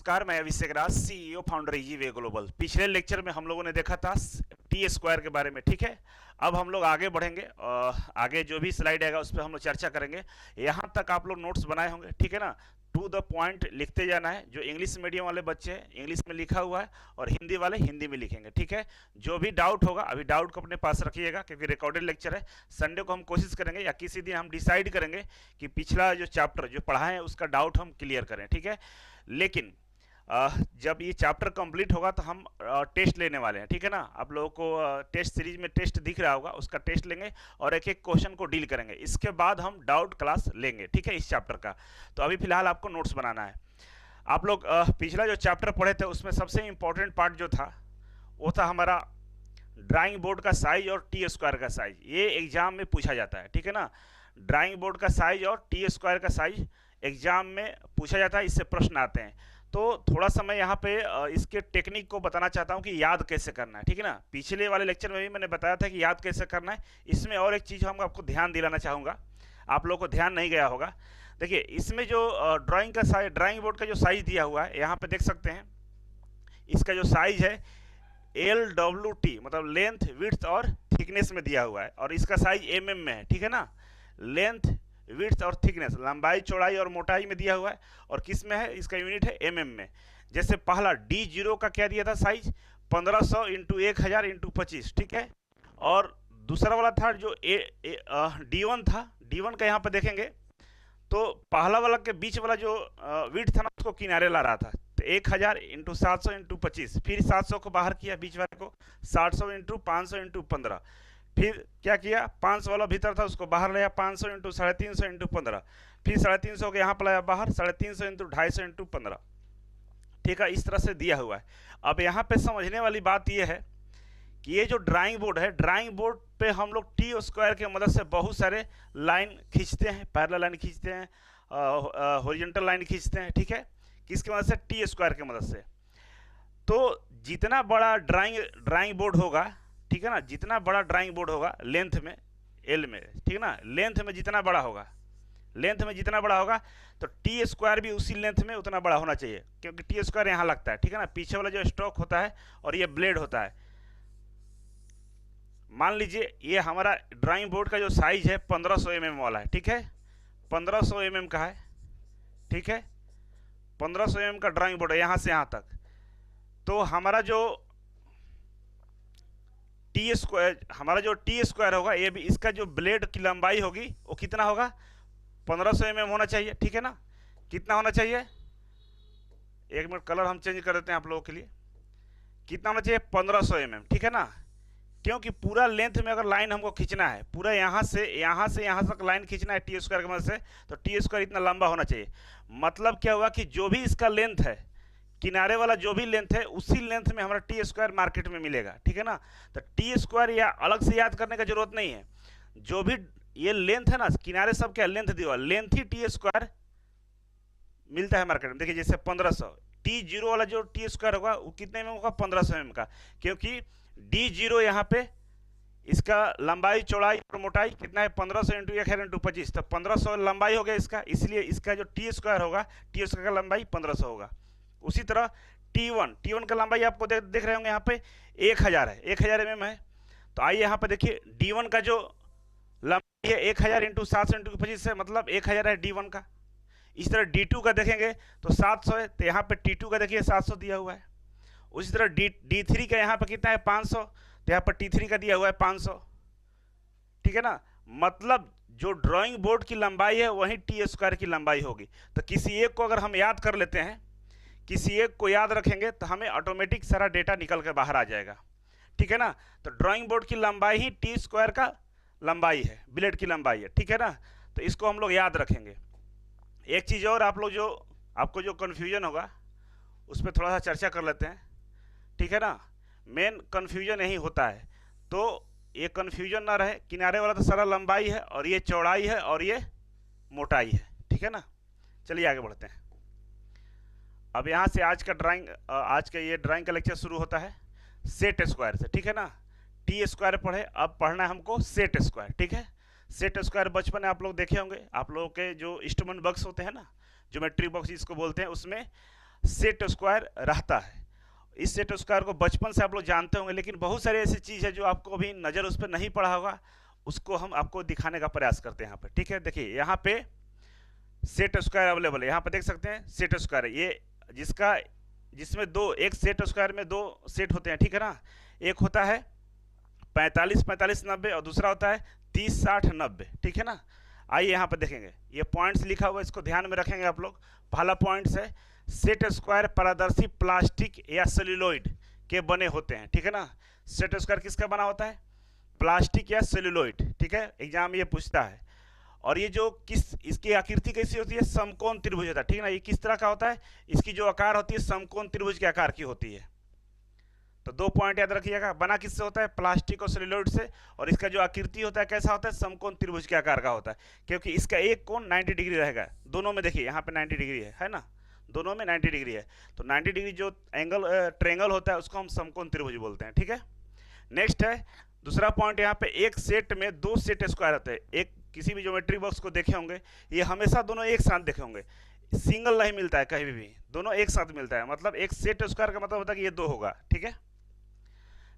नमस्कार, मैं अभिषेक राज, CEO founder Easyway global. पिछले लेक्चर में हम लोगों ने देखा था टी स्क्वायर के बारे में। ठीक है, अब हम लोग आगे बढ़ेंगे और आगे जो भी स्लाइड आएगा उस पर हम लोग चर्चा करेंगे। यहाँ तक आप लोग नोट्स बनाए होंगे, ठीक है ना। टू द पॉइंट लिखते जाना है। जो इंग्लिश मीडियम वाले बच्चे हैं इंग्लिश में लिखा हुआ है और हिंदी वाले हिंदी में लिखेंगे। ठीक है, जो भी डाउट होगा अभी डाउट को अपने पास रखिएगा क्योंकि रिकॉर्डेड लेक्चर है। संडे को हम कोशिश करेंगे या किसी दिन हम डिसाइड करेंगे कि पिछला जो चैप्टर जो पढ़ाए हैं उसका डाउट हम क्लियर करें। ठीक है, लेकिन जब ये चैप्टर कंप्लीट होगा तो हम टेस्ट लेने वाले हैं। ठीक है ना, आप लोगों को टेस्ट सीरीज में टेस्ट दिख रहा होगा, उसका टेस्ट लेंगे और एक एक क्वेश्चन को डील करेंगे। इसके बाद हम डाउट क्लास लेंगे, ठीक है, इस चैप्टर का। तो अभी फिलहाल आपको नोट्स बनाना है। आप लोग पिछला जो चैप्टर पढ़े थे उसमें सबसे इंपॉर्टेंट पार्ट जो था वो था हमारा ड्राइंग बोर्ड का साइज और टी स्क्वायर का साइज। ये एग्जाम में पूछा जाता है, ठीक है ना। ड्राइंग बोर्ड का साइज और टी स्क्वायर का साइज एग्जाम में पूछा जाता है, इससे प्रश्न आते हैं। तो थोड़ा सा मैं यहाँ पे इसके टेक्निक को बताना चाहता हूँ कि याद कैसे करना है, ठीक है ना। पिछले वाले लेक्चर में भी मैंने बताया था कि याद कैसे करना है। इसमें और एक चीज़ हम आपको ध्यान दिलाना चाहूँगा, आप लोगों को ध्यान नहीं गया होगा। देखिए, इसमें जो ड्राइंग का साइज, ड्राइंग बोर्ड का जो साइज दिया हुआ है यहाँ पे देख सकते हैं। इसका जो साइज है LWT मतलब लेंथ, विड्थ और थिकनेस में दिया हुआ है और इसका साइज mm में है, ठीक है ना। लेंथ, विड्थ और थिकनेस, लंबाई, चौड़ाई और मोटाई में दिया हुआ है और किस में है, इसका यूनिट है mm में। जैसे पहला D0 का क्या दिया था साइज, 1500 इंटू 1000 इंटू 25, ठीक है। और दूसरा वाला था जो D1 था, D1 का यहाँ पे देखेंगे तो पहला वाला के बीच वाला जो विड्थ था ना उसको किनारे ला रहा था। तो 1000 इंटू 700 इंटू 25, फिर 700 को बाहर किया बीच वाले को, 700 इंटू 500 इंटू 15, फिर क्या किया 500 वाला भीतर था उसको बाहर लाया, 500 इंटू 350 इंटू 15, फिर 350 को यहाँ पर लाया बाहर, 350 इंटू 250 इंटू 15, ठीक है। इस तरह से दिया हुआ है। अब यहाँ पे समझने वाली बात यह है कि ये जो ड्राइंग बोर्ड है, ड्राइंग बोर्ड पे हम लोग टी स्क्वायर के मदद से बहुत सारे लाइन खींचते हैं, पैरेलल लाइन खींचते हैं, हॉरिजॉन्टल लाइन खींचते हैं, ठीक है। किसकी मदद से, टी स्क्वायर की मदद से। तो जितना बड़ा ड्राइंग बोर्ड होगा, ठीक है ना, जितना बड़ा ड्राइंग बोर्ड होगा लेंथ में, एल में, ठीक है ना, लेंथ में जितना बड़ा होगा, लेंथ में जितना बड़ा होगा तो टी स्क्वायर भी उसी लेंथ में उतना बड़ा होना चाहिए क्योंकि टी स्क्वायर यहाँ लगता है, ठीक है ना। पीछे वाला जो स्टॉक होता है और ये ब्लेड होता है। मान लीजिए ये हमारा ड्राइंग बोर्ड का जो साइज है 1500 mm वाला है, ठीक है, 1500 mm का है, ठीक है। 1500 mm का ड्राइंग बोर्ड है यहाँ से यहाँ तक। तो हमारा जो टी स्क्वायर होगा, ये भी इसका जो ब्लेड की लंबाई होगी वो कितना होगा, 1500 mm होना चाहिए, ठीक है ना। कितना होना चाहिए, एक मिनट कलर हम चेंज कर देते हैं आप लोगों के लिए। कितना होना चाहिए, 1500 mm, ठीक है ना। क्योंकि पूरा लेंथ में अगर लाइन हमको खींचना है, पूरा यहाँ से यहाँ तक लाइन खींचना है टी स्क्वायर की मदद से, तो टी स्क्वायर इतना लंबा होना चाहिए। मतलब क्या हुआ कि जो भी इसका लेंथ है, किनारे वाला जो भी लेंथ है उसी लेंथ में हमारा टी स्क्वायर मार्केट में मिलेगा, ठीक है ना। तो टी स्क्वायर या अलग से याद करने का जरूरत नहीं है। जो भी ये लेंथ है ना, किनारे सब क्या लेंथ दिया हुआ, लेंथ ही टी स्क्वायर मिलता है मार्केट में। देखिए जैसे 1500, T0 वाला जो टी स्क्वायर होगा वो कितने में होगा, 1500 mm का, क्योंकि D0 यहाँ पे इसका लंबाई, चौड़ाई और मोटाई कितना है, 1500 इंटू 1000 इंटू 25, तो 1500 लंबाई हो गया इसका, इसलिए इसका जो टी स्क्वायर होगा, टी स्क्वायर का लंबाई 1500 होगा। उसी तरह T1 का लंबाई आपको देख रहे होंगे यहाँ पे 1000 है, 1000 mm है। तो आइए यहाँ पे देखिए D1 का जो लंबाई है 1000 इंटू 700 इंटू 25 है, मतलब 1000 है D1 का। इस तरह D2 का देखेंगे तो 700 है, तो यहाँ पे T2 का देखिए 700 दिया हुआ है। उसी तरह D3 का यहाँ पे कितना है, 500, तो यहाँ पर T3 का दिया हुआ है 500, ठीक है ना। मतलब जो ड्राइंग बोर्ड की लंबाई है वही टी स्क्वायर की लंबाई होगी। तो किसी एक को अगर हम याद कर लेते हैं, किसी एक को याद रखेंगे तो हमें ऑटोमेटिक सारा डेटा निकल कर बाहर आ जाएगा, ठीक है ना। तो ड्राइंग बोर्ड की लंबाई ही टी स्क्वायर का लंबाई है, ब्लेड की लंबाई है, ठीक है ना। तो इसको हम लोग याद रखेंगे। एक चीज़ और आपको जो कन्फ्यूजन होगा उस पर थोड़ा सा चर्चा कर लेते हैं, ठीक है ना। मेन कन्फ्यूजन यही होता है, तो ये कन्फ्यूजन ना रहे, किनारे वाला तो सारा लंबाई है और ये चौड़ाई है और ये मोटाई है, ठीक है ना। चलिए आगे बढ़ते हैं। अब यहाँ से आज का ये ड्राइंग का लेक्चर शुरू होता है सेट स्क्वायर से, ठीक है ना। टी स्क्वायर पढ़े, अब पढ़ना है हमको सेट स्क्वायर, ठीक है। सेट स्क्वायर बचपन में आप लोग देखे होंगे, आप लोगों के जो इंस्ट्रूमेंट बॉक्स होते हैं ना, ज्योमेट्री बॉक्स जिसको बोलते हैं, उसमें सेट स्क्वायर रहता है। इस सेट स्क्वायर को बचपन से आप लोग जानते होंगे, लेकिन बहुत सारी ऐसी चीज़ है जो आपको अभी नज़र उस पर नहीं पड़ा होगा, उसको हम आपको दिखाने का प्रयास करते हैं यहाँ पे। ठीक है, देखिए यहाँ पे सेट स्क्वायर अवेलेबल है, यहाँ पे देख सकते हैं सेट स्क्वायर है ये, जिसमें दो, एक सेट स्क्वायर में दो सेट होते हैं, ठीक है ना। एक होता है 45 45 90 और दूसरा होता है 30 60 90, ठीक है ना। आइए यहाँ पे देखेंगे, ये पॉइंट्स लिखा हुआ है, इसको ध्यान में रखेंगे आप लोग। पहला पॉइंट्स है सेट स्क्वायर पारदर्शी प्लास्टिक या सेल्यूलोइड के बने होते हैं, ठीक है ना। सेट स्क्वायर किसका बना होता है? प्लास्टिक या सेल्यूलोइड, ठीक है, एग्जाम ये पूछता है। और ये जो इसकी आकृति कैसी होती है? समकोण त्रिभुज होता है, ठीक है ना। ये किस तरह का होता है? इसकी जो आकार होती है समकोण त्रिभुज के आकार की होती है। तो दो पॉइंट याद रखिएगा, बना किससे होता है? प्लास्टिक और सेल्यूलोइड से, और इसका जो आकृति होता है कैसा होता है? समकोण त्रिभुज के आकार का होता है, क्योंकि इसका एक कोण 90 डिग्री रहेगा। दोनों में देखिए यहाँ पे 90 डिग्री है ना, दोनों में 90 डिग्री है। तो 90 डिग्री जो एंगल ट्रेंगल होता है उसको हम समकोण त्रिभुज बोलते हैं, ठीक है। नेक्स्ट है दूसरा पॉइंट, यहाँ पे एक सेट में दो सेट स्क्वायर होते हैं। एक किसी भी ज्योमेट्री बॉक्स को देखे होंगे, ये हमेशा दोनों एक साथ देखे होंगे, सिंगल नहीं मिलता है कहीं भी, दोनों एक साथ मिलता है। मतलब एक सेट स्क्वायर का मतलब होता है कि ये दो होगा, ठीक है।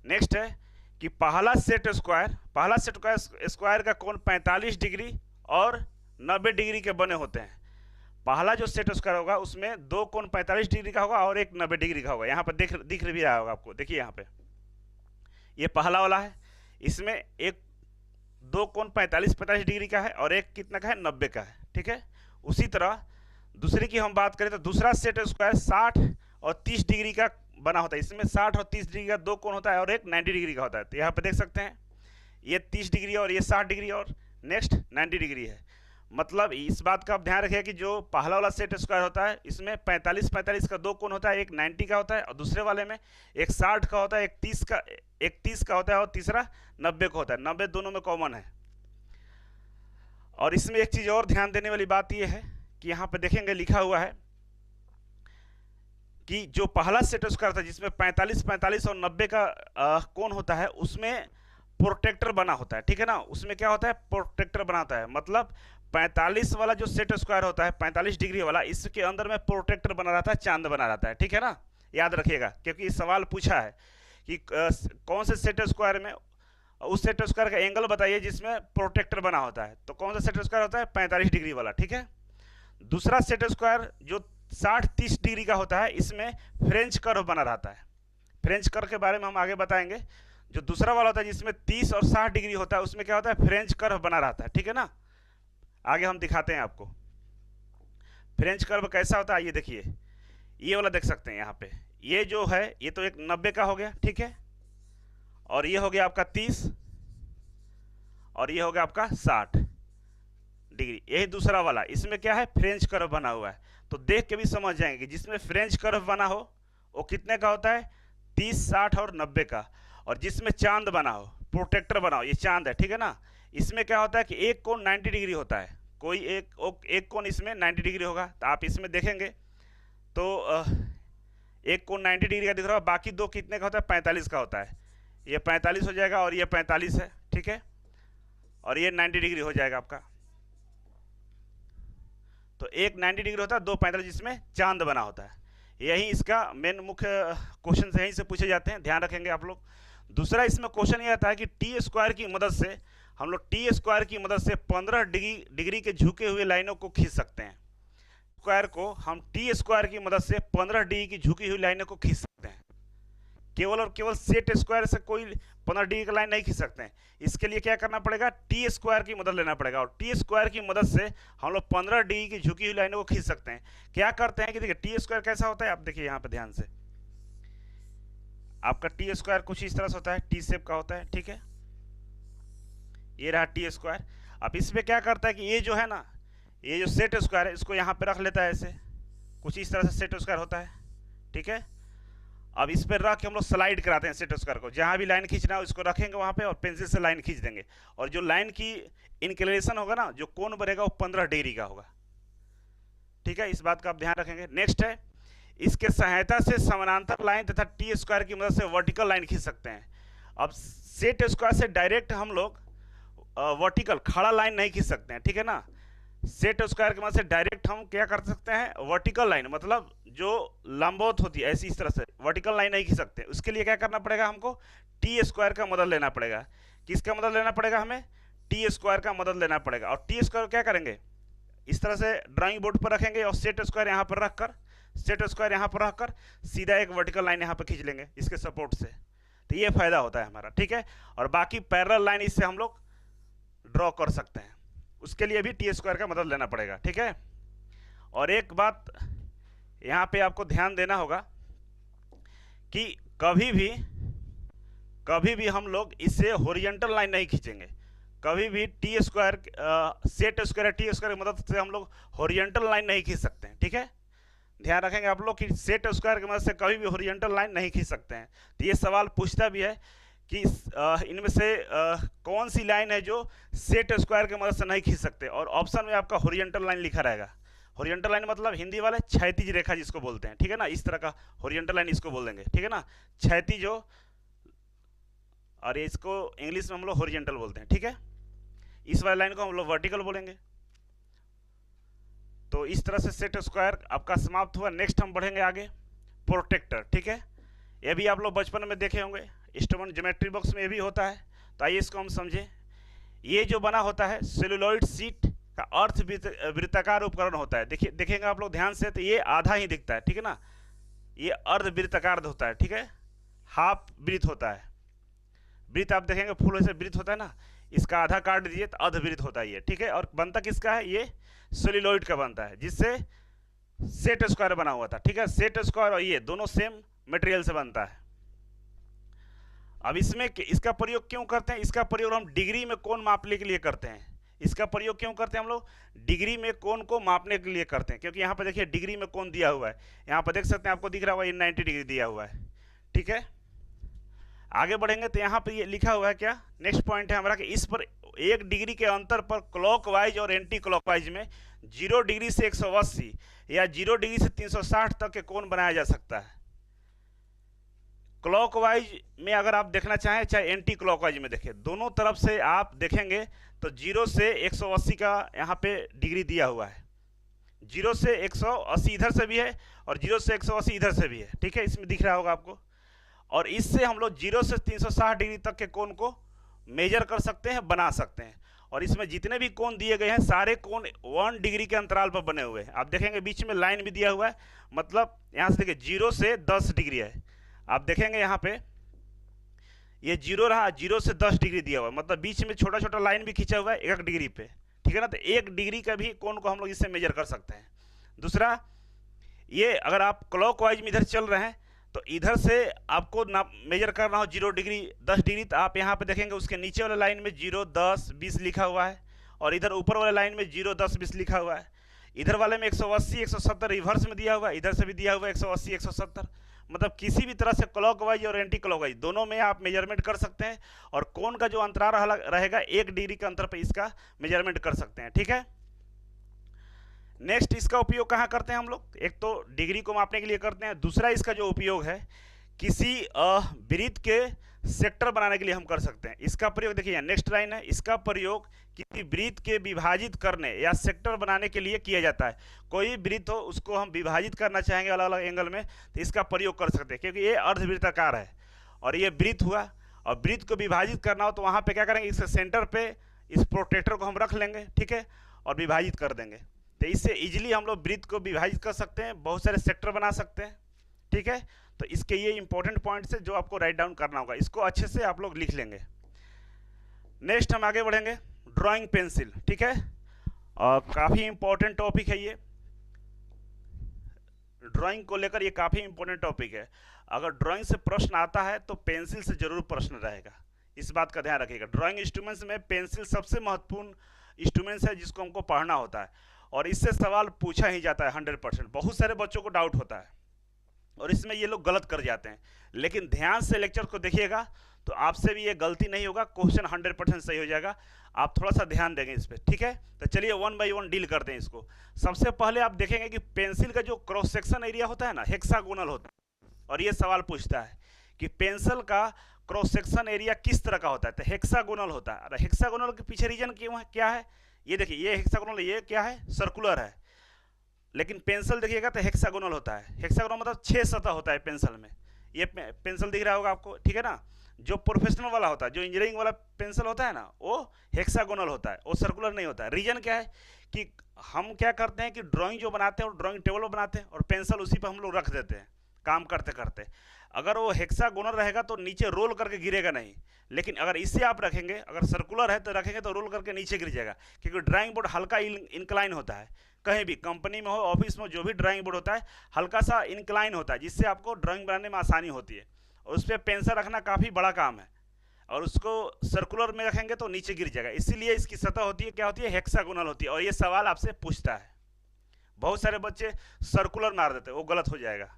नेक्स्ट है कि पहला सेट स्क्वायर का कोण 45 डिग्री और 90 डिग्री के बने होते हैं। पहला जो सेट स्क्वायर होगा उसमें दो कोण 45 डिग्री का होगा और एक 90 डिग्री का होगा। यहाँ पर दिख भी रहा होगा आपको, देखिए यहाँ पे ये पहला वाला है, इसमें एक दो कोण 45 डिग्री का है और एक कितना का है? 90 का है, ठीक है। उसी तरह दूसरे की हम बात करें तो दूसरा सेट स्क्वायर 60 और 30 डिग्री का बना होता है। इसमें 60 और 30 डिग्री का दो कोण होता है और एक 90 डिग्री का होता है। तो यहाँ पे देख सकते हैं ये 30 डिग्री और ये 60 डिग्री और नेक्स्ट 90 डिग्री है। मतलब इस बात का आप ध्यान रखिए कि जो पहला वाला सेट स्क्वायर होता है इसमें 45 45 का दो कोण होता है, एक 90 का होता है, और दूसरे वाले में एक 60 का होता है, एक 30 का होता है और तीसरा 90 का होता है। 90 दोनों में कॉमन है। और इसमें एक चीज़ और ध्यान देने वाली बात यह है कि यहाँ पे देखेंगे लिखा हुआ है कि जो पहला सेट स्क्वायर था जिसमें 45 45 और 90 का कोण होता है उसमें प्रोटेक्टर बना होता है, ठीक है ना। उसमें क्या होता है? प्रोटेक्टर बनाता है। मतलब 45 वाला जो सेट स्क्वायर होता है 45 डिग्री वाला, इसके अंदर में प्रोटेक्टर बना रहता है, चांद बना रहता है, ठीक है ना। याद रखिएगा क्योंकि इस सवाल पूछा है कि कौन से सेट स्क्वायर में उस सेट स्क्वायर का एंगल बताइए जिसमें प्रोटेक्टर बना होता है। तो कौन सा सेट स्क्वायर होता है? 45 डिग्री वाला, ठीक है। दूसरा सेट स्क्वायर जो 60-30 डिग्री का होता है, इसमें फ्रेंच कर्व बना रहता है। फ्रेंच कर्व के बारे में हम आगे बताएंगे। जो दूसरा वाला होता है जिसमें 30 और 60 डिग्री होता है उसमें क्या होता है? फ्रेंच कर्व बना रहता है, ठीक है ना। आगे हम दिखाते हैं आपको फ्रेंच कर्व कैसा होता है। ये देखिए, ये वाला देख सकते हैं यहाँ पे, ये जो है ये तो एक 90 का हो गया, ठीक है, और ये हो गया आपका 30 और ये हो गया आपका 60 डिग्री। यही दूसरा वाला, इसमें क्या है? फ्रेंच कर्व बना हुआ है। तो देख के भी समझ जाएंगे जिसमें फ्रेंच कर्व बना हो वो कितने का होता है? 30 60 और 90 का। और जिसमें चांद बना हो, प्रोटेक्टर बना हो, ये चांद है, ठीक है ना। इसमें क्या होता है कि एक कोण 90 डिग्री होता है, कोई एक कोण इसमें 90 डिग्री होगा। तो आप इसमें देखेंगे तो एक कोण 90 डिग्री का दिख रहा है, बाकी दो कितने का होता है? 45 का होता है। ये 45 हो जाएगा और ये 45 है, ठीक है, और ये 90 डिग्री हो जाएगा आपका। तो एक 90 डिग्री होता है, दो 45 जिसमें चांद बना होता है। यही इसका मेन मुख्य क्वेश्चन यहीं से पूछे जाते हैं, ध्यान रखेंगे आप लोग। दूसरा इसमें क्वेश्चन ये आता है कि टी स्क्वायर की मदद से हम लोग 15 डिग्री के झुके हुए लाइनों को खींच सकते हैं। स्क्वायर को हम टी स्क्वायर की मदद से 15 डिग्री की झुकी हुई लाइनों को खींच सकते हैं। केवल और केवल सेट स्क्वायर से कोई 15 डिग्री का लाइन नहीं खींच सकते हैं। इसके लिए क्या करना पड़ेगा? टी स्क्वायर की मदद लेना पड़ेगा, और टी स्क्वायर की मदद से हम लोग 15 डिग्री की झुकी हुई लाइनों को खींच सकते हैं। क्या करते हैं कि देखिए टी स्क्वायर कैसा होता है, आप देखिए यहाँ पे ध्यान से। आपका टी स्क्वायर कुछ इस तरह से होता है, टी शेप का होता है, ठीक है। ये रहा टी स्क्वायर। अब इसमें क्या करता है कि ये जो है ना, ये जो सेट स्क्वायर है इसको यहाँ पे रख लेता है, ऐसे कुछ इस तरह से सेट स्क्वायर होता है, ठीक है। अब इस पर रख के हम लोग स्लाइड कराते हैं सेट स्क्वायर को। जहाँ भी लाइन खींचना है उसको रखेंगे वहाँ पे और पेंसिल से लाइन खींच देंगे, और जो लाइन की इंक्लिनेशन होगा ना, जो कोण बनेगा वो 15 डिग्री का होगा, ठीक है। इस बात का आप ध्यान रखेंगे। नेक्स्ट है, इसके सहायता से समानांतर लाइन तथा टी स्क्वायर की मदद से वर्टिकल लाइन खींच सकते हैं। अब सेट स्क्वायर से डायरेक्ट हम लोग वर्टिकल खड़ा लाइन नहीं खींच सकते हैं, ठीक है ना। सेट स्क्वायर की मदद से डायरेक्ट हम क्या कर सकते हैं, वर्टिकल लाइन, मतलब जो लंबवत होती है ऐसी, इस तरह से वर्टिकल लाइन नहीं खींच सकते। उसके लिए क्या करना पड़ेगा हमको, टी स्क्वायर का मदद लेना पड़ेगा। किसका मदद लेना पड़ेगा हमें, टी स्क्वायर का मदद लेना पड़ेगा। और टी स्क्वायर क्या करेंगे, इस तरह से ड्राइंग बोर्ड पर रखेंगे और सेट स्क्वायर यहाँ पर रखकर, सेट स्क्वायर यहाँ पर रखकर सीधा एक वर्टिकल लाइन यहाँ पर खींच लेंगे इसके सपोर्ट से। तो ये फायदा होता है हमारा, ठीक है। और बाकी पैरेलल लाइन इससे हम लोग ड्रॉ कर सकते हैं, उसके लिए भी टी स्क्वायर का मदद लेना पड़ेगा, ठीक है। और एक बात यहाँ पे आपको ध्यान देना होगा कि कभी भी हम लोग इससे हॉरिजॉन्टल लाइन नहीं खींचेंगे। कभी भी T square, set square T square की मदद से हम लोग हॉरिजॉन्टल लाइन नहीं खींच सकते हैं, ठीक है। ध्यान रखेंगे आप लोग कि सेट स्क्वायर की मदद से कभी भी हॉरिजॉन्टल लाइन नहीं खींच सकते हैं। तो ये सवाल पूछता भी है कि इनमें से कौन सी लाइन है जो सेट स्क्वायर की मदद से नहीं खींच सकते, और ऑप्शन में आपका हॉरिजॉन्टल लाइन लिखा रहेगा। हॉरिजॉन्टल लाइन मतलब हिंदी वाले क्षैतिज रेखा जिसको बोलते हैं, ठीक है ना, इस तरह का हॉरिजॉन्टल लाइन इसको बोल देंगे, ठीक है ना, क्षैतिज हो, और इसको इंग्लिश में हम लोग हॉरिजॉन्टल बोलते हैं, ठीक है। इस वाले लाइन को हम लोग वर्टिकल बोलेंगे। तो इस तरह से सेट स्क्वायर आपका समाप्त हुआ। नेक्स्ट हम बढ़ेंगे आगे, प्रोटेक्टर, ठीक है। ये भी आप लोग बचपन में देखे होंगे, इंस्ट्रूमेंट ज्योमेट्री बॉक्स में भी होता है। तो आइए इसको हम समझें। ये जो बना होता है सेलुलॉइड शीट का अर्थ वृत्ताकार उपकरण होता है। देखिए, देखेंगे आप लोग ध्यान से, तो ये आधा ही दिखता है, ठीक है ना, ये अर्ध वृत्ताकार होता है, ठीक है, हाफ वृत्त होता है। वृत्त आप देखेंगे फूल ऐसे वृत्त होता है ना, इसका आधा काट दीजिए तो अर्धवृत्त होता है ये, ठीक है। और बनता किसका है, ये सेलुलॉइड का बनता है, जिससे सेट स्क्वायर बना हुआ था, ठीक है। सेट स्क्वायर और ये दोनों सेम मटेरियल से बनता है। अब इसमें इसका प्रयोग क्यों करते हैं, इसका प्रयोग हम डिग्री में कोण मापने के लिए करते हैं। इसका प्रयोग क्यों करते हैं हम लोग, डिग्री में कोण को मापने के लिए करते हैं, क्योंकि यहाँ पर देखिए डिग्री में कोण दिया हुआ है, यहाँ पर देख सकते हैं, आपको दिख रहा होगा ये 90 डिग्री दिया हुआ है, ठीक है। आगे बढ़ेंगे तो यहाँ पे ये लिखा हुआ है क्या, नेक्स्ट पॉइंट है हमारा कि इस पर 1 डिग्री के अंतर पर क्लॉकवाइज और एंटी क्लॉकवाइज में 0 डिग्री से 180 या 0 डिग्री से 360 तक के कोण बनाया जा सकता है। क्लॉकवाइज में अगर आप देखना चाहें चाहे एंटी क्लॉकवाइज में देखें, दोनों तरफ से आप देखेंगे तो 0 से 180 का यहाँ पे डिग्री दिया हुआ है। 0 से 180 इधर से भी है और 0 से 180 इधर से भी है, ठीक है, इसमें दिख रहा होगा आपको। और इससे हम लोग 0 से 360 डिग्री तक के कोण को मेजर कर सकते हैं, बना सकते हैं। और इसमें जितने भी कोण दिए गए हैं सारे कोण 1 डिग्री के अंतराल पर बने हुए हैं। आप देखेंगे बीच में लाइन भी दिया हुआ है, मतलब यहाँ से देखिए 0 से 10 डिग्री है। आप देखेंगे यहाँ पे ये 0 रहा, 0 से 10 डिग्री दिया हुआ है, मतलब बीच में छोटा छोटा लाइन भी खींचा हुआ है 1 डिग्री पे, ठीक है ना। तो 1 डिग्री का भी कोण को हम लोग इससे मेजर कर सकते हैं। दूसरा, ये अगर आप क्लॉकवाइज में इधर चल रहे हैं तो इधर से आपको ना मेजर करना हो 0 डिग्री 10 डिग्री, तो आप यहाँ पे देखेंगे उसके नीचे वाले लाइन में 0 10 20 लिखा हुआ है, और इधर ऊपर वाले लाइन में 0 10 20 लिखा हुआ है। इधर वाले में 180 170 रिवर्स में दिया हुआ है, इधर से भी दिया हुआ है 180 170। मतलब किसी भी तरह से क्लॉकवाइज और एंटी क्लॉकवाइज दोनों में आप मेजरमेंट कर सकते हैं, और कोण का जो अंतराल रहेगा 1 डिग्री के अंतर पर इसका मेजरमेंट कर सकते हैं, ठीक है। नेक्स्ट, इसका उपयोग कहाँ करते हैं हम लोग, एक तो डिग्री को मापने के लिए करते हैं, दूसरा इसका जो उपयोग है किसी वृत्त के सेक्टर बनाने के लिए हम कर सकते हैं। इसका प्रयोग देखिए नेक्स्ट लाइन है, इसका प्रयोग किसी वृत्त के विभाजित करने या सेक्टर बनाने के लिए किया जाता है। कोई वृत्त हो उसको हम विभाजित करना चाहेंगे अलग अलग एंगल में, तो इसका प्रयोग कर सकते हैं, क्योंकि ये अर्धवृत्ताकार है और ये वृत्त हुआ, और वृत्त को विभाजित करना हो तो वहाँ पे क्या करेंगे, इसके सेंटर पे इस प्रोटेक्टर को हम रख लेंगे, ठीक है, और विभाजित कर देंगे। तो इससे इजीली हम लोग वृत्त को विभाजित कर सकते हैं, बहुत सारे सेक्टर बना सकते हैं, ठीक है। तो इसके ये इंपॉर्टेंट पॉइंट्स है जो आपको राइट डाउन करना होगा, इसको अच्छे से आप लोग लिख लेंगे। नेक्स्ट हम आगे बढ़ेंगे, ड्राइंग पेंसिल, ठीक है, और काफ़ी इंपॉर्टेंट टॉपिक है ये, ड्राइंग को लेकर ये काफ़ी इंपॉर्टेंट टॉपिक है। अगर ड्राइंग से प्रश्न आता है तो पेंसिल से जरूर प्रश्न रहेगा, इस बात का ध्यान रखिएगा। ड्राइंग इंस्ट्रूमेंट्स में पेंसिल सबसे महत्वपूर्ण इंस्ट्रूमेंट्स है जिसको हमको पढ़ना होता है, और इससे सवाल पूछा ही जाता है 100%। बहुत सारे बच्चों को डाउट होता है और इसमें ये लोग गलत कर जाते हैं, लेकिन ध्यान से लेक्चर को देखिएगा तो आपसे भी ये गलती नहीं होगा, क्वेश्चन 100% सही हो जाएगा। आप थोड़ा सा ध्यान देंगे इस पर, ठीक है। तो चलिए 1 बाई 1 डील करते हैं इसको। सबसे पहले आप देखेंगे कि पेंसिल का जो क्रॉस सेक्शन एरिया होता है ना, हेक्सागोनल होता है, और ये सवाल पूछता है कि पेंसिल का क्रॉस सेक्शन एरिया किस तरह का होता है, तो हेक्सागोनल होता है। और हेक्सागोनल के पीछे रीजन क्यों है, क्या है, ये देखिए ये हेक्सागोनल, ये क्या है, सर्कुलर है। लेकिन पेंसिल देखिएगा तो हेक्सागोनल होता है। हेक्सागोनल मतलब 6 सतह होता है पेंसिल में। ये पेंसिल दिख रहा होगा आपको, ठीक है ना। जो प्रोफेशनल वाला होता है, जो इंजीनियरिंग वाला पेंसिल होता है ना, वो हेक्सागोनल होता है, वो सर्कुलर नहीं होता है। रीजन क्या है कि हम क्या करते हैं कि ड्राइंग जो बनाते हैं वो ड्राइंग टेबल पर बनाते हैं और पेंसिल उसी पर हम लोग रख देते हैं काम करते करते। अगर वो हेक्सागोनल रहेगा तो नीचे रोल करके गिरेगा नहीं, लेकिन अगर इसे आप रखेंगे, अगर सर्कुलर है तो रखेंगे तो रोल करके नीचे गिर जाएगा, क्योंकि ड्राइंग बोर्ड हल्का इंक्लाइन होता है। कहीं भी कंपनी में हो, ऑफिस में, जो भी ड्राइंग बोर्ड होता है हल्का सा इंक्लाइन होता है, जिससे आपको ड्राइंग बनाने में आसानी होती है। और उस पर पेंसिल रखना काफ़ी बड़ा काम है, और उसको सर्कुलर में रखेंगे तो नीचे गिर जाएगा। इसीलिए इसकी सतह होती है, क्या होती है, हेक्सागोनल होती है। और ये सवाल आपसे पूछता है, बहुत सारे बच्चे सर्कुलर मार देते हैं, वो गलत हो जाएगा।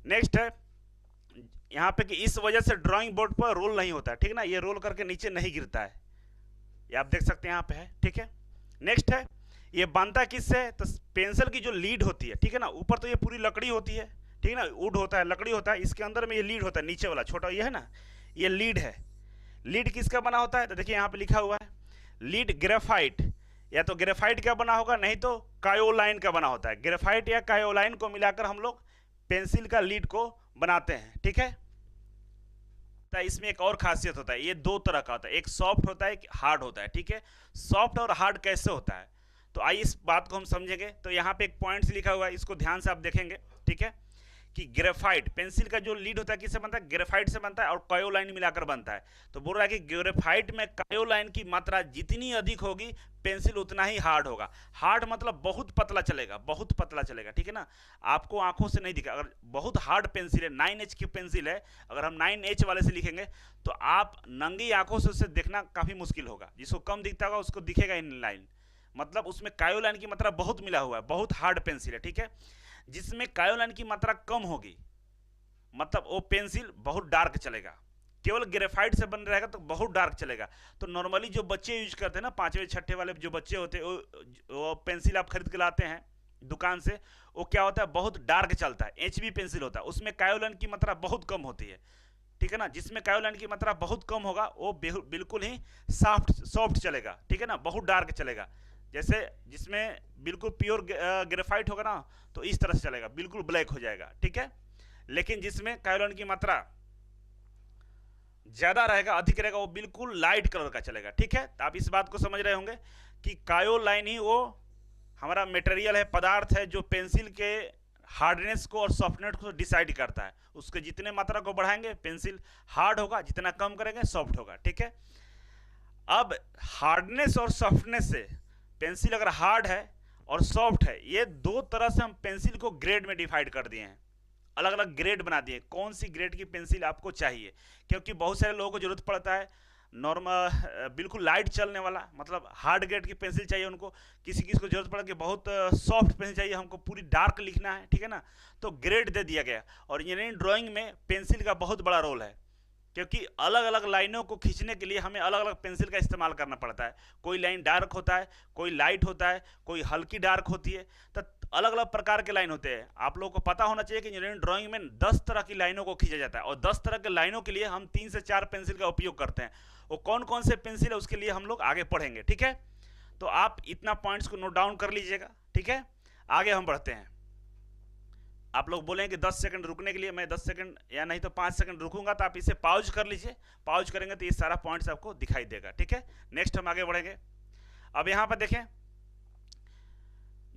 नेक्स्ट है यहाँ पे कि इस वजह से ड्राइंग बोर्ड पर रोल नहीं होता है, ठीक है ना, ये रोल करके नीचे नहीं गिरता है, ये आप देख सकते हैं यहाँ पे है, ठीक है। नेक्स्ट है ये बनता किससे है, तो पेंसिल की जो लीड होती है, ठीक है ना, ऊपर तो ये पूरी लकड़ी होती है, ठीक है ना, वुड होता है, लकड़ी होता है, इसके अंदर में ये लीड होता है, नीचे वाला छोटा ये है ना, ये लीड है। लीड किसका बना होता है, तो देखिए यहाँ पे लिखा हुआ है लीड ग्रेफाइट, या तो ग्रेफाइट का बना होगा, नहीं तो कायोलाइन का बना होता है। ग्रेफाइट या कायोलाइन को मिलाकर हम लोग पेंसिल का लीड को बनाते हैं, ठीक है। तो इसमें एक और खासियत होता है, ये दो तरह का होता है, एक सॉफ्ट होता है, एक हार्ड होता है, ठीक है। सॉफ्ट और हार्ड कैसे होता है, तो आइए इस बात को हम समझेंगे। तो यहाँ पे एक पॉइंट्स लिखा हुआ है, इसको ध्यान से आप देखेंगे, ठीक है, कि ग्रेफाइट पेंसिल का जो लीड होता है किससे बनता है, ग्रेफाइट से बनता है और कायोलाइन मिलाकर बनता है। तो बोल रहा है कि ग्रेफाइट में कायोलाइन की मात्रा जितनी अधिक होगी पेंसिल उतना ही हार्ड होगा। हार्ड मतलब बहुत पतला चलेगा, बहुत पतला चलेगा, ठीक है ना, आपको आंखों से नहीं दिखा। अगर बहुत हार्ड पेंसिल है, 9H की पेंसिल है, अगर हम 9H वाले से लिखेंगे तो आप नंगी आंखों से उसे देखना काफ़ी मुश्किल होगा। जिसको कम दिखता होगा उसको दिखेगा इन लाइन, मतलब उसमें कायोलाइन की मात्रा बहुत मिला हुआ है, बहुत हार्ड पेंसिल है, ठीक है। जिसमें कायोलाइन की मात्रा कम होगी मतलब वो पेंसिल बहुत डार्क चलेगा। केवल ग्रेफाइट से बन रहेगा तो बहुत डार्क चलेगा। तो नॉर्मली जो बच्चे यूज करते हैं ना, 5वें 6ठे वाले जो बच्चे होते हैं, वो पेंसिल आप खरीद के लाते हैं दुकान से, वो क्या होता है, बहुत डार्क चलता है, HB पेंसिल होता है, उसमें कायोलाइन की मात्रा बहुत कम होती है, ठीक है ना। जिसमें कायोलाइन की मात्रा बहुत कम होगा वो बिल्कुल ही सॉफ्ट चलेगा, ठीक है ना, बहुत डार्क चलेगा। जैसे जिसमें बिल्कुल प्योर ग्रेफाइट होगा ना तो इस तरह से चलेगा, बिल्कुल ब्लैक हो जाएगा, ठीक है। लेकिन जिसमें कायोलाइन की मात्रा ज़्यादा रहेगा, अधिक रहेगा, वो बिल्कुल लाइट कलर का चलेगा, ठीक है। तो आप इस बात को समझ रहे होंगे कि कायोलाइन ही वो हमारा मटेरियल है, पदार्थ है, जो पेंसिल के हार्डनेस को और सॉफ्टनेस को डिसाइड करता है। उसके जितने मात्रा को बढ़ाएंगे पेंसिल हार्ड होगा, जितना कम करेंगे सॉफ्ट होगा, ठीक है। अब हार्डनेस और सॉफ्टनेस से पेंसिल अगर हार्ड है और सॉफ्ट है, ये दो तरह से हम पेंसिल को ग्रेड में डिवाइड कर दिए हैं, अलग अलग ग्रेड बना दिए। कौन सी ग्रेड की पेंसिल आपको चाहिए, क्योंकि बहुत सारे लोगों को जरूरत पड़ता है नॉर्मल बिल्कुल लाइट चलने वाला, मतलब हार्ड ग्रेड की पेंसिल चाहिए उनको, किसी किसी को जरूरत पड़ा कि बहुत सॉफ्ट पेंसिल चाहिए, हमको पूरी डार्क लिखना है, ठीक है ना, तो ग्रेड दे दिया गया। और इंजीनियरिंग ड्राइंग में पेंसिल का बहुत बड़ा रोल है, क्योंकि अलग अलग लाइनों को खींचने के लिए हमें अलग अलग पेंसिल का इस्तेमाल करना पड़ता है। कोई लाइन डार्क होता है, कोई लाइट होता है, कोई हल्की डार्क होती है, तो अलग अलग प्रकार के लाइन होते हैं। आप लोगों को पता होना चाहिए कि इंजीनियरिंग ड्राइंग में 10 तरह की लाइनों को खींचा जाता है, और 10 तरह के लाइनों के लिए हम 3 से 4 पेंसिल का उपयोग करते हैं। वो कौन कौन से पेंसिल है उसके लिए हम लोग आगे पढ़ेंगे, ठीक है। तो आप इतना पॉइंट्स को नोट डाउन कर लीजिएगा, ठीक है। आगे हम बढ़ते हैं। आप लोग बोलें कि 10 सेकंड रुकने के लिए, मैं 10 सेकंड या नहीं तो 5 सेकंड रुकूंगा, तो आप इसे पॉज कर लीजिए। पॉज करेंगे तो ये सारा पॉइंट्स आपको दिखाई देगा, ठीक है। नेक्स्ट हम आगे बढ़ेंगे। अब यहाँ पर देखें,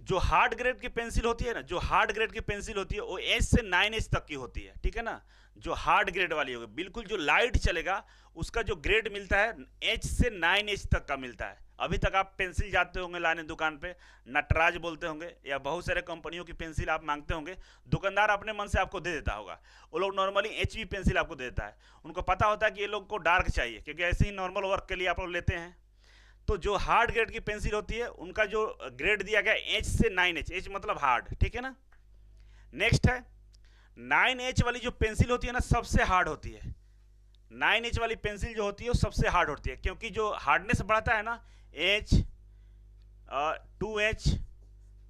जो हार्ड ग्रेड की पेंसिल होती है ना, जो हार्ड ग्रेड की पेंसिल होती है वो H से 9H तक की होती है, ठीक है ना। जो हार्ड ग्रेड वाली होगी, बिल्कुल जो लाइट चलेगा, उसका जो ग्रेड मिलता है H से 9H तक का मिलता है। अभी तक आप पेंसिल जाते होंगे लाने दुकान पे, नटराज बोलते होंगे या बहुत सारे कंपनियों की पेंसिल आप मांगते होंगे, दुकानदार अपने मन से आपको दे देता होगा। वो लोग नॉर्मली HB पेंसिल आपको दे देता है, उनको पता होता है कि ये लोग को डार्क चाहिए, क्योंकि ऐसे ही नॉर्मल वर्क के लिए आप लोग लेते हैं। तो जो हार्ड ग्रेड की पेंसिल होती है उनका जो ग्रेड दिया गया H से 9H, H मतलब हार्ड, ठीक है ना। नेक्स्ट है 9H वाली जो पेंसिल होती है ना, सबसे हार्ड होती है। 9H वाली पेंसिल जो होती है वो सबसे हार्ड होती है, क्योंकि जो हार्डनेस बढ़ता है ना, H 2H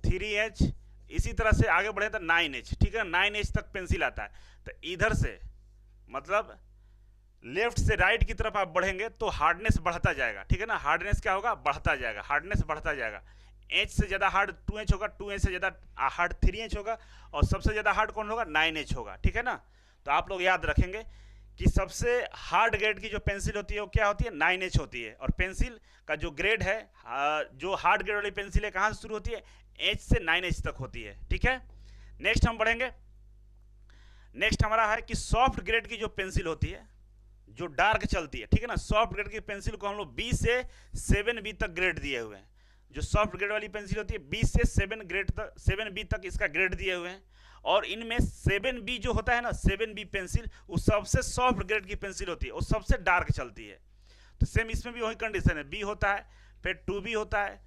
3H इसी तरह से आगे बढ़े तो 9H, ठीक है, 9H तक पेंसिल आता है। तो इधर से मतलब लेफ्ट से राइट की तरफ आप बढ़ेंगे तो हार्डनेस बढ़ता जाएगा, ठीक है ना। हार्डनेस क्या होगा, बढ़ता जाएगा, हार्डनेस बढ़ता जाएगा। एच से ज़्यादा हार्ड 2H होगा, 2H से ज़्यादा हार्ड 3H होगा, और सबसे ज़्यादा हार्ड कौन होगा, 9H होगा, ठीक है ना। तो आप लोग याद रखेंगे कि सबसे हार्ड ग्रेड की जो पेंसिल होती है वो क्या होती है, 9H होती है। और पेंसिल का जो ग्रेड है, जो हार्ड ग्रेड वाली पेंसिल है, कहाँ से शुरू होती है, H से 9H तक होती है, ठीक है। नेक्स्ट हम बढ़ेंगे। नेक्स्ट हमारा है कि सॉफ्ट ग्रेड की जो पेंसिल होती है, जो डार्क चलती है, ठीक है ना। सॉफ्ट ग्रेड की पेंसिल को हम लोग B से 7B तक ग्रेड दिए हुए हैं। जो सॉफ्ट ग्रेड वाली पेंसिल होती है, B से 7B तक इसका ग्रेड दिए हुए हैं। और इनमें 7B जो होता है ना, 7B पेंसिल, वो सबसे सॉफ्ट ग्रेड की पेंसिल होती है, वो सबसे डार्क चलती है। तो सेम इसमें भी वही कंडीशन है, B होता है, फिर 2B होता है,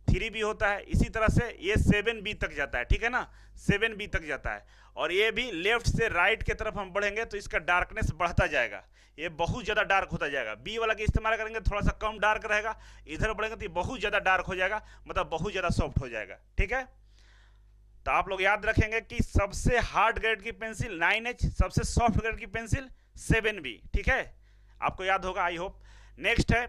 3B होता है, इसी तरह से ये 7B तक जाता है, ठीक है ना, 7B तक जाता है। और ये भी लेफ्ट से राइट की तरफ हम बढ़ेंगे तो इसका डार्कनेस बढ़ता जाएगा, ये बहुत ज़्यादा डार्क होता जाएगा। बी वाला का इस्तेमाल करेंगे थोड़ा सा कम डार्क रहेगा, इधर बढ़ेंगे तो ये बहुत ज़्यादा डार्क हो जाएगा, मतलब बहुत ज़्यादा सॉफ्ट हो जाएगा, ठीक है। तो आप लोग याद रखेंगे कि सबसे हार्ड ग्रेड की पेंसिल 9H, सबसे सॉफ्ट ग्रेड की पेंसिल 7B, ठीक है, आपको याद होगा, आई होप। नेक्स्ट है,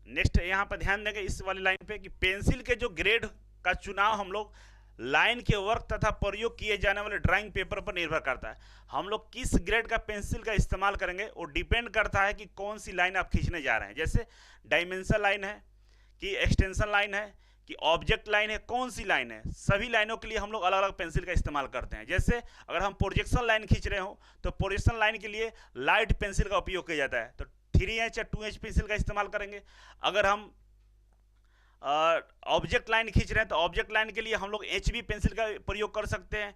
नेक्स्ट यहाँ पर ध्यान देंगे इस वाली लाइन पे कि पेंसिल के जो ग्रेड का चुनाव हम लोग लाइन के वर्क तथा प्रयोग किए जाने वाले ड्राइंग पेपर पर निर्भर करता है। हम लोग किस ग्रेड का पेंसिल का इस्तेमाल करेंगे वो डिपेंड करता है कि कौन सी लाइन आप खींचने जा रहे हैं। जैसे डायमेंशन लाइन है कि एक्सटेंशन लाइन है कि ऑब्जेक्ट लाइन है, कौन सी लाइन है, सभी लाइनों के लिए हम लोग अलग अलग पेंसिल का इस्तेमाल करते हैं। जैसे अगर हम प्रोजेक्शन लाइन खींच रहे हो तो प्रोजेक्शन लाइन के लिए लाइट पेंसिल का उपयोग किया जाता है, तो 3H या 2H पेंसिल का इस्तेमाल करेंगे। अगर हम ऑब्जेक्ट लाइन खींच रहे हैं तो ऑब्जेक्ट लाइन के लिए हम लोग HB पेंसिल का प्रयोग कर सकते हैं,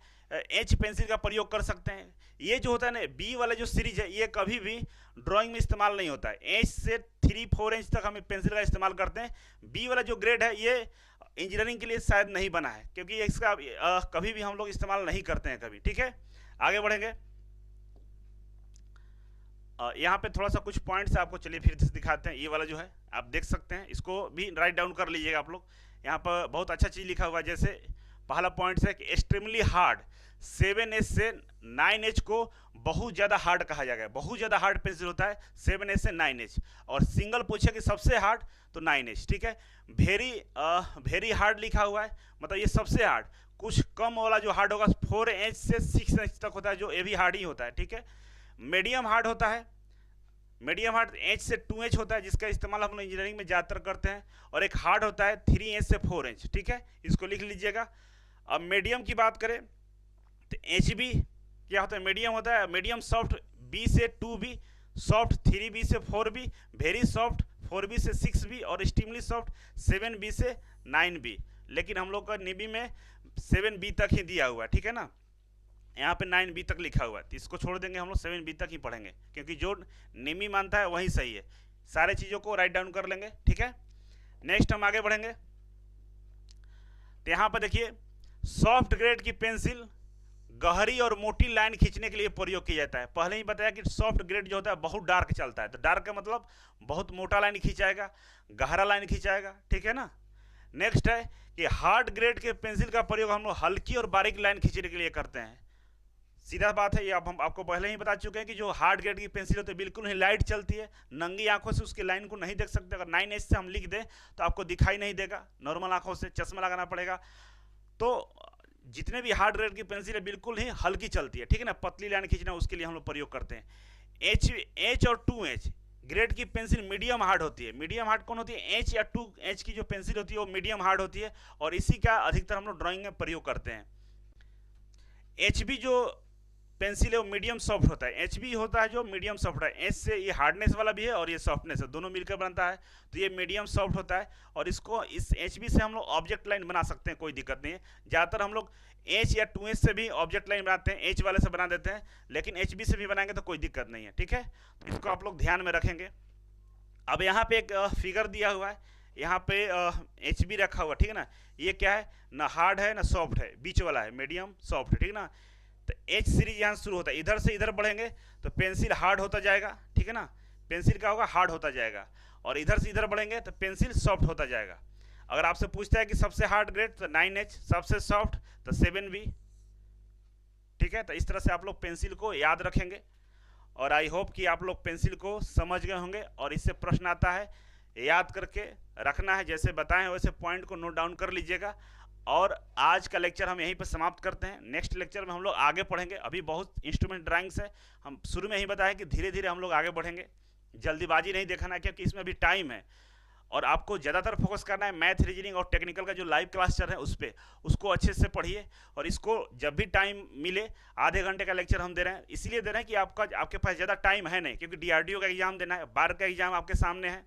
H पेंसिल का प्रयोग कर सकते हैं। ये जो होता है ना, B वाला जो सीरीज है, ये कभी भी ड्राइंग में इस्तेमाल नहीं होता है। H से 3-4 इंच तक हम पेंसिल का इस्तेमाल करते हैं। B वाला जो ग्रेड है ये इंजीनियरिंग के लिए शायद नहीं बना है, क्योंकि इसका कभी भी हम लोग इस्तेमाल नहीं करते हैं कभी, ठीक है। आगे बढ़ेंगे, यहाँ पे थोड़ा सा कुछ पॉइंट्स आपको चलिए फिर से दिखाते हैं। ये वाला जो है आप देख सकते हैं, इसको भी राइट डाउन कर लीजिएगा आप लोग। यहाँ पर बहुत अच्छा चीज़ लिखा हुआ है। जैसे पहला पॉइंट है कि एक्सट्रीमली हार्ड, 7H से 9H को बहुत ज़्यादा हार्ड कहा जाएगा। बहुत ज़्यादा हार्ड पेंसिल होता है 7H से 9H, और सिंगल पूछे कि सबसे हार्ड तो 9H, ठीक है। वेरी हार्ड लिखा हुआ है, मतलब ये सबसे हार्ड। कुछ कम वाला जो हार्ड होगा 4H से 6H तक होता है, जो ये भी हार्ड ही होता है, ठीक है। मीडियम हार्ड होता है, मीडियम हार्ड H से 2H होता है, जिसका इस्तेमाल हम लोग इंजीनियरिंग में ज़्यादातर करते हैं। और एक हार्ड होता है 3H से 4H, ठीक है, इसको लिख लीजिएगा। अब मीडियम की बात करें तो HB क्या होता है, मीडियम होता है। मीडियम सॉफ्ट B से 2B, सॉफ्ट 3B से 4B, वेरी सॉफ्ट 4B से 6B, और एक्सट्रीमली सॉफ्ट 7B से 9B। लेकिन हम लोग का निबी में 7B तक ही दिया हुआ है, ठीक है ना, यहाँ पे 9B तक लिखा हुआ है, तो इसको छोड़ देंगे, हम लोग 7B तक ही पढ़ेंगे, क्योंकि जो निमी मानता है वही सही है। सारे चीज़ों को राइट डाउन कर लेंगे, ठीक है। नेक्स्ट हम आगे बढ़ेंगे, तो यहाँ पर देखिए सॉफ्ट ग्रेड की पेंसिल गहरी और मोटी लाइन खींचने के लिए प्रयोग किया जाता है। पहले ही बताया कि सॉफ्ट ग्रेड जो होता है बहुत डार्क चलता है, तो डार्क का मतलब बहुत मोटा लाइन खींचाएगा, गहरा लाइन खींचाएगा, ठीक है ना। नेक्स्ट है कि हार्ड ग्रेड के पेंसिल का प्रयोग हम लोग हल्की और बारीक लाइन खींचने के लिए करते हैं। सीधा बात है, ये अब हम आपको पहले ही बता चुके हैं कि जो हार्ड ग्रेड की पेंसिल होती है बिल्कुल ही लाइट चलती है, नंगी आंखों से उसकी लाइन को नहीं देख सकते। अगर 9H से हम लिख दें तो आपको दिखाई नहीं देगा, नॉर्मल आंखों से चश्मा लगाना पड़ेगा। तो जितने भी हार्ड ग्रेड की पेंसिल है बिल्कुल ही हल्की चलती है, ठीक है ना। पतली लाइन खींचना उसके लिए हम लोग प्रयोग करते हैं। H और 2H ग्रेड की पेंसिल मीडियम हार्ड होती है। मीडियम हार्ड कौन होती है, H या 2H की जो पेंसिल होती है वो मीडियम हार्ड होती है, और इसी का अधिकतर हम लोग ड्राइंग में प्रयोग करते हैं। HB जो पेंसिल है वो मीडियम सॉफ्ट होता है। HB होता है जो मीडियम सॉफ्ट है, H से ये हार्डनेस वाला भी है और ये सॉफ्टनेस है, दोनों मिलकर बनता है, तो ये मीडियम सॉफ्ट होता है। और इसको इस HB से हम लोग ऑब्जेक्ट लाइन बना सकते हैं, कोई दिक्कत नहीं है। ज़्यादातर हम लोग H या 2H से भी ऑब्जेक्ट लाइन बनाते हैं, H वाले से बना देते हैं, लेकिन HB से भी बनाएंगे तो कोई दिक्कत नहीं है, ठीक है। तो इसको आप लोग ध्यान में रखेंगे। अब यहाँ पे एक फिगर दिया हुआ है, यहाँ पे HB रखा हुआ, ठीक है ना। ये क्या है, ना हार्ड है ना सॉफ्ट है, बीच वाला है, मीडियम सॉफ्ट है, ठीक है ना। तो H सीरीज यहाँ शुरू होता है, इधर से इधर बढ़ेंगे तो पेंसिल हार्ड होता जाएगा, ठीक है ना। पेंसिल क्या होगा, हार्ड होता जाएगा, और इधर से इधर बढ़ेंगे तो पेंसिल सॉफ्ट होता जाएगा। अगर आपसे पूछता है कि सबसे हार्ड ग्रेड तो 9H, सबसे सॉफ्ट तो 7B, ठीक है। तो इस तरह से आप लोग पेंसिल को याद रखेंगे। और आई होप कि आप लोग पेंसिल को समझ गए होंगे। और इससे प्रश्न आता है, याद करके रखना है, जैसे बताएं वैसे पॉइंट को नोट डाउन कर लीजिएगा। और आज का लेक्चर हम यहीं पर समाप्त करते हैं। नेक्स्ट लेक्चर में हम लोग आगे पढ़ेंगे। अभी बहुत इंस्ट्रूमेंट ड्राइंग्स है, हम शुरू में ही बताया कि धीरे धीरे हम लोग आगे बढ़ेंगे, जल्दीबाजी नहीं देखना है, क्योंकि इसमें अभी टाइम है। और आपको ज़्यादातर फोकस करना है मैथ, रीजनिंग और टेक्निकल का जो लाइव क्लास चल रहा है उस पर, उसको अच्छे से पढ़िए। और इसको जब भी टाइम मिले, आधे घंटे का लेक्चर हम दे रहे हैं, इसलिए दे रहे हैं कि आपके पास ज़्यादा टाइम है नहीं, क्योंकि डीआरडीओ का एग्जाम देना है, बार का एग्जाम आपके सामने है।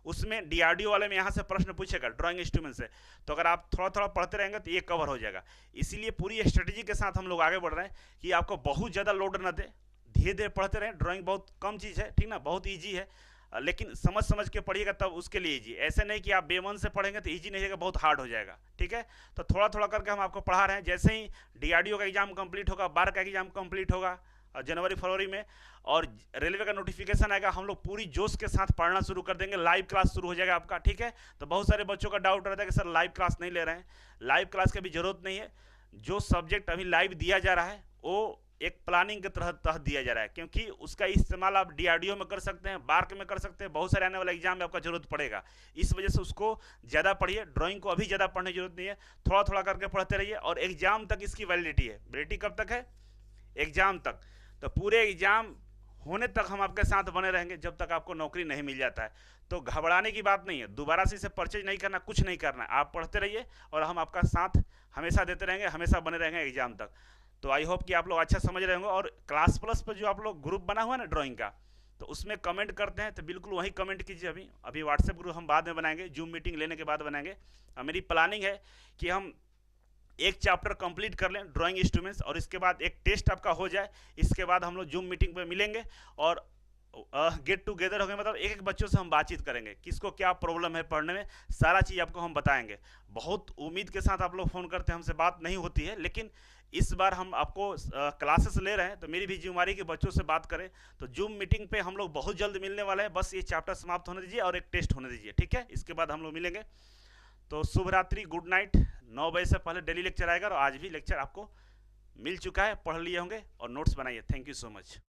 उसमें डीआरडीओ वाले में यहाँ से प्रश्न पूछेगा ड्राइंग इंस्ट्रूमेंट से, तो अगर आप थोड़ा थोड़ा पढ़ते रहेंगे तो ये कवर हो जाएगा। इसीलिए पूरी स्ट्रेटेजी के साथ हम लोग आगे बढ़ रहे हैं कि आपको बहुत ज़्यादा लोड न दे, धीरे धीरे पढ़ते रहें। ड्राइंग बहुत कम चीज़ है, ठीक ना, बहुत ईजी है, लेकिन समझ समझ के पढ़िएगा तब उसके लिए इजी। ऐसे नहीं कि आप बेमन से पढ़ेंगे तो इजी नहीं होगा, बहुत हार्ड हो जाएगा, ठीक है। तो थोड़ा थोड़ा करके हम आपको पढ़ा रहे हैं। जैसे ही डीआरडीओ का एग्जाम कंप्लीट होगा, बार का एग्जाम कंप्लीट होगा जनवरी फरवरी में, और रेलवे का नोटिफिकेशन आएगा, हम लोग पूरी जोश के साथ पढ़ना शुरू कर देंगे। लाइव क्लास शुरू हो जाएगा आपका, ठीक है। तो बहुत सारे बच्चों का डाउट रहता है कि सर लाइव क्लास नहीं ले रहे हैं। लाइव क्लास की भी जरूरत नहीं है। जो सब्जेक्ट अभी लाइव दिया जा रहा है वो एक प्लानिंग के तहत दिया जा रहा है, क्योंकि उसका इस्तेमाल आप डीआरडीओ में कर सकते हैं, बार्क में कर सकते हैं, बहुत सारे आने वाले एग्जाम में आपका जरूरत पड़ेगा। इस वजह से उसको ज़्यादा पढ़िए। ड्राइंग को अभी ज़्यादा पढ़ने की जरूरत नहीं है, थोड़ा थोड़ा करके पढ़ते रहिए। और एग्जाम तक इसकी वैलिडिटी है। वैलिडिटी कब तक है? एग्जाम तक। तो पूरे एग्जाम होने तक हम आपके साथ बने रहेंगे, जब तक आपको नौकरी नहीं मिल जाता है। तो घबराने की बात नहीं है, दोबारा से इसे परचेज नहीं करना, कुछ नहीं करना, आप पढ़ते रहिए और हम आपका साथ हमेशा देते रहेंगे, हमेशा बने रहेंगे एग्जाम तक। तो आई होप कि आप लोग अच्छा समझ रहे होंगे। और क्लास प्लस पर जो आप लोग ग्रुप बना हुआ है ना ड्राइंग का, तो उसमें कमेंट करते हैं तो बिल्कुल वही कमेंट कीजिए। अभी व्हाट्सएप ग्रुप हम बाद में बनाएंगे, जूम मीटिंग लेने के बाद बनाएंगे। मेरी प्लानिंग है कि हम एक चैप्टर कंप्लीट कर लें ड्राइंग इंस्ट्रूमेंट्स, और इसके बाद एक टेस्ट आपका हो जाए। इसके बाद हम लोग जूम मीटिंग पे मिलेंगे और गेट टुगेदर होंगे, मतलब एक एक बच्चों से हम बातचीत करेंगे, किसको क्या प्रॉब्लम है पढ़ने में, सारा चीज़ आपको हम बताएंगे। बहुत उम्मीद के साथ आप लोग फ़ोन करते हैं, हमसे बात नहीं होती है, लेकिन इस बार हम आपको क्लासेस ले रहे हैं, तो मेरी भी जिम्मेदारी कि बच्चों से बात करें। तो जूम मीटिंग पे हम लोग बहुत जल्द मिलने वाले हैं। बस ये चैप्टर समाप्त होने दीजिए और एक टेस्ट होने दीजिए, ठीक है। इसके बाद हम लोग मिलेंगे। तो शुभ रात्रि, गुड नाइट। 9 बजे से पहले डेली लेक्चर आएगा, और आज भी लेक्चर आपको मिल चुका है, पढ़ लिए होंगे और नोट्स बनाइए। Thank you so much.